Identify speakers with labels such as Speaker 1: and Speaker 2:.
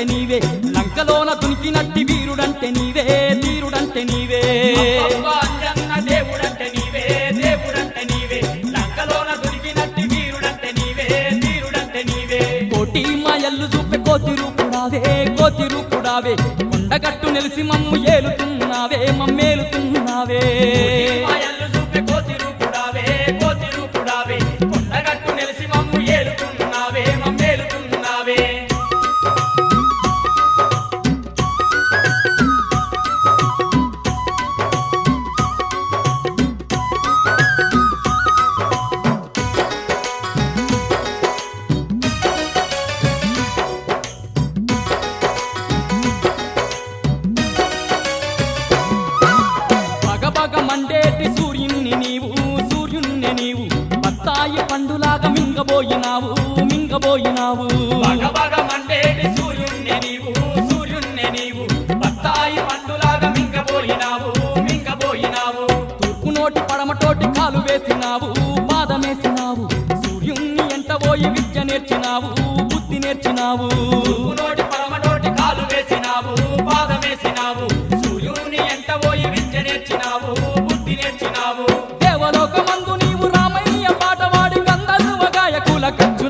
Speaker 1: వీరుడంటే నీవే లంకలోన దునికినట్టి వీరుడంటే నీవే ధీరుడంటే నీవే
Speaker 2: అంజన్న దేవుడంటే నీవే దేవుడంటే నీవే లంకలోన దునికినట్టి వీరుడంటే నీవే ధీరుడంటే నీవే
Speaker 1: కోటి మాయల్లు చూపే కోతి రూపుడావే కొండగట్టు నిలిసి మమ్ము ఏలుతున్నావే మమ్మేలుతున్నావే
Speaker 2: మాయల్లు చూపే కోతి రూపుడావే కొండగట్టు నిలిసి మమ్ము ఏలుతున్నావే మమ్మేలుతున్నావే
Speaker 1: మండేటి సూర్యుణ్ణి నీవు బత్తాయి పండులాగా మింగబోయినావు
Speaker 2: బగ మండేటి సూర్యుణ్ణి నీవు బత్తాయి పండులాగా మింగబోయినావు
Speaker 1: తూర్పు నోటి పడమటోటి కాలు వేసినావు పాదమేసినావు సూర్యుణ్ణి ఎంట పోయి విద్య నేర్చినావు బుద్ధి నేర్చినావు
Speaker 2: నోటి పడమటోటి కాలు వేసినావు పాదమేసినావు